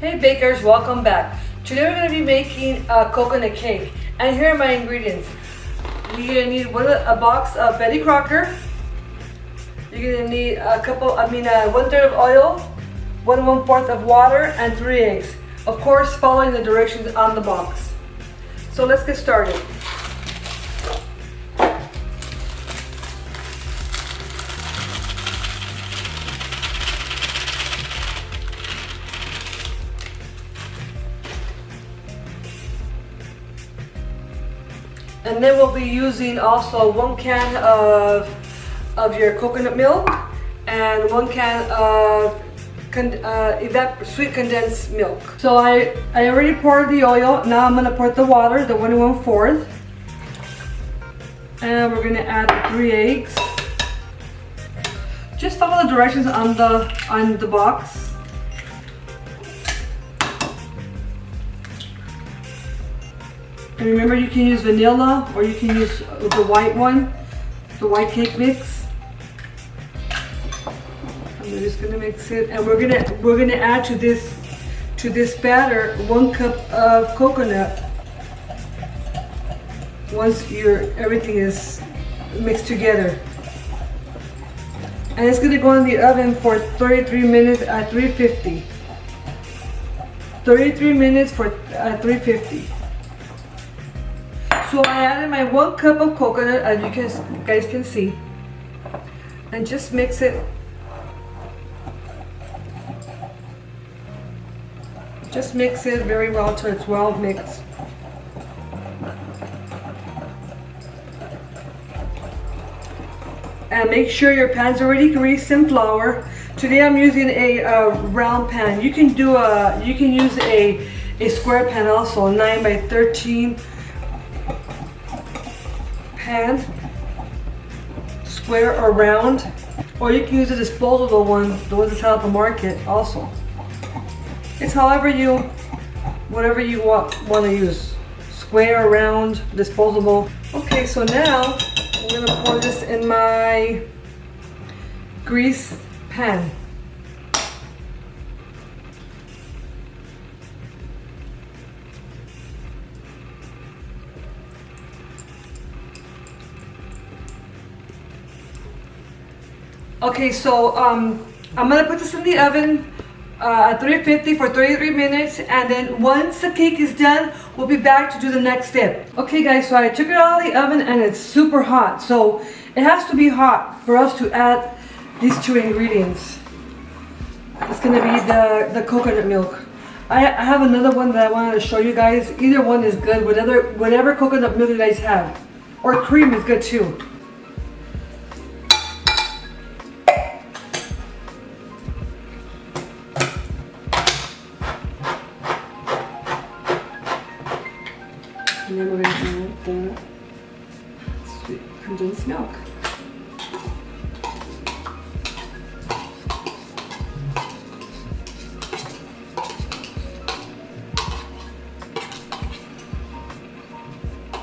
Hey bakers, welcome back. Today we're going to be making a coconut cake, and here are my ingredients. You're going to need a box of Betty Crocker. You're going to need one third of oil, 1/4 of water, and 3 eggs. Of course, following the directions on the box. So let's get started. And then we'll be using also 1 can of your coconut milk and 1 can of sweet condensed milk. So I already poured the oil. Now I'm going to pour the water, the 1 1/4. And we're going to add the 3 eggs. Just follow the directions on the box. And remember, you can use vanilla or you can use the white one, the white cake mix. And we're just gonna mix it, and we're gonna add to this batter 1 cup of coconut. Once everything is mixed together, and it's gonna go in the oven for 33 minutes at 350. 33 minutes at 350. So I added my 1 cup of coconut, as you guys can see, and just mix it. Just mix it very well till it's well mixed. And make sure your pan's already greased in flour. Today I'm using a round pan. You can use a square pan also, 9 by 13. Pan, square or round, or you can use a disposable one, the ones that sell at the market also. It's whatever you want to use, square, round, disposable. Okay, so now I'm gonna pour this in my grease pan. Okay, so I'm gonna put this in the oven at 350 for 33 minutes, and then once the cake is done, we'll be back to do the next step. Okay guys, so I took it out of the oven and it's super hot, so it has to be hot for us to add these 2 ingredients. It's gonna be the coconut milk. I have another one that I wanted to show you guys. Either one is good, whatever coconut milk you guys have, or cream is good too. And then we're going to add the sweet condensed milk.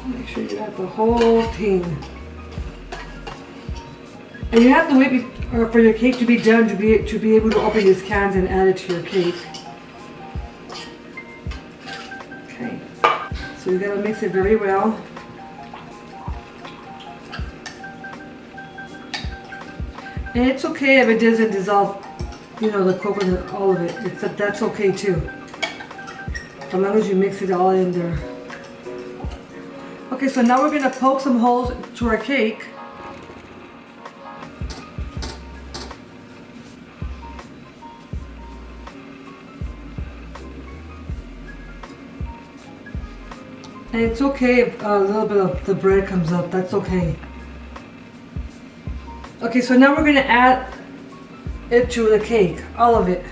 Make sure you add the whole thing. And you have to wait for your cake to be done to be able to open these cans and add it to your cake. Okay. So you gotta mix it very well. And it's okay if it doesn't dissolve, the coconut, all of it. That's okay too. As long as you mix it all in there. Okay, so now we're gonna poke some holes to our cake. And it's okay if a little bit of the bread comes up, that's okay. Okay, so now we're gonna add it to the cake, all of it.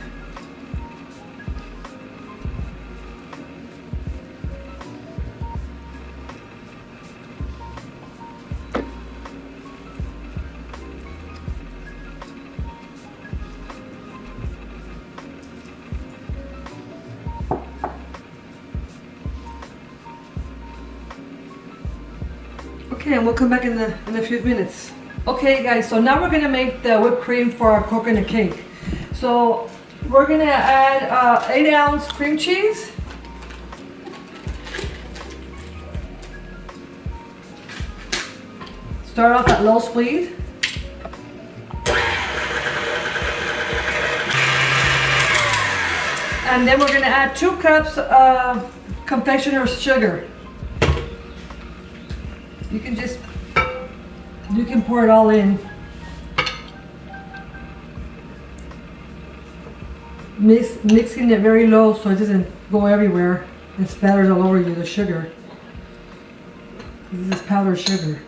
Okay, and we'll come back in a few minutes. Okay guys, so now we're gonna make the whipped cream for our coconut cake. So We're gonna add 8-ounce cream cheese. Start off at low speed. And then we're gonna add 2 cups of confectioner's sugar. You can pour it all in. Mixing it very low so it doesn't go everywhere and spatters all over you, the sugar. This is powdered sugar.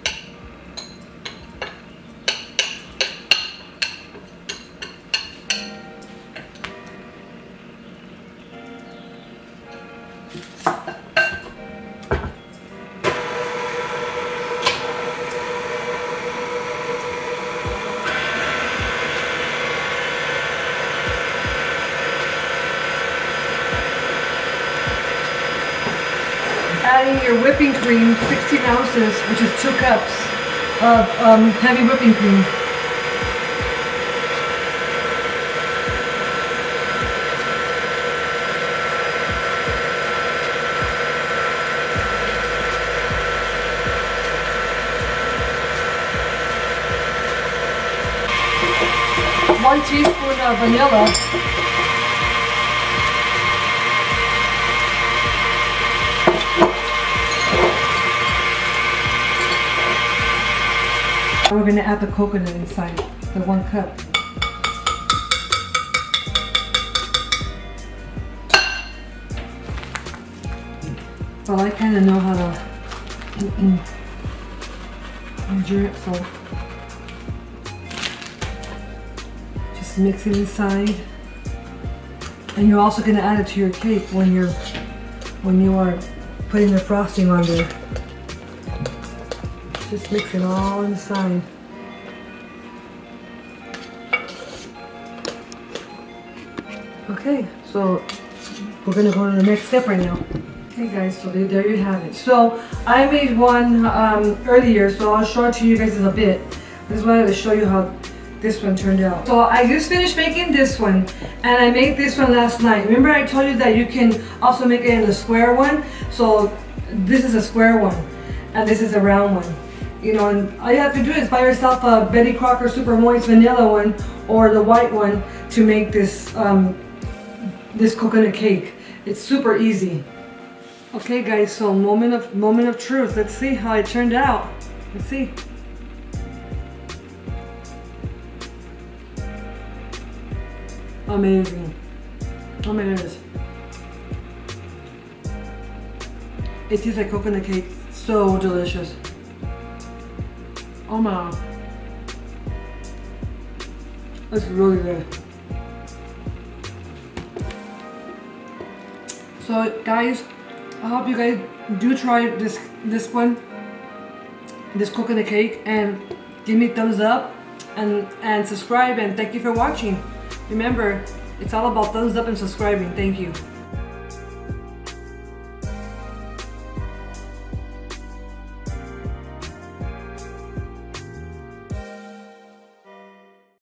Adding your whipping cream, 16 ounces, which is 2 cups of heavy whipping cream. One teaspoon of vanilla. We're going to add the coconut inside, the 1 cup. Well, I kind of know how to measure it, so just mix it inside. And you're also going to add it to your cake when you are putting the frosting on there. Just mix it all inside. Okay, so we're gonna go to the next step right now. Okay guys, so there you have it. So I made one earlier, so I'll show it to you guys in a bit. I just wanted to show you how this one turned out. So I just finished making this one, and I made this one last night. Remember I told you that you can also make it in a square one? So this is a square one, and this is a round one. You know, and all you have to do is buy yourself a Betty Crocker Super Moist Vanilla one or the white one to make this this coconut cake. It's super easy. Okay guys, so moment of truth. Let's see how it turned out. Let's see. Amazing. Oh my goodness. It tastes like coconut cake. So delicious. Oh my. That's really good. So guys, I hope you guys do try this coconut cake, and give me thumbs up and subscribe, and thank you for watching. Remember, it's all about thumbs up and subscribing. Thank you.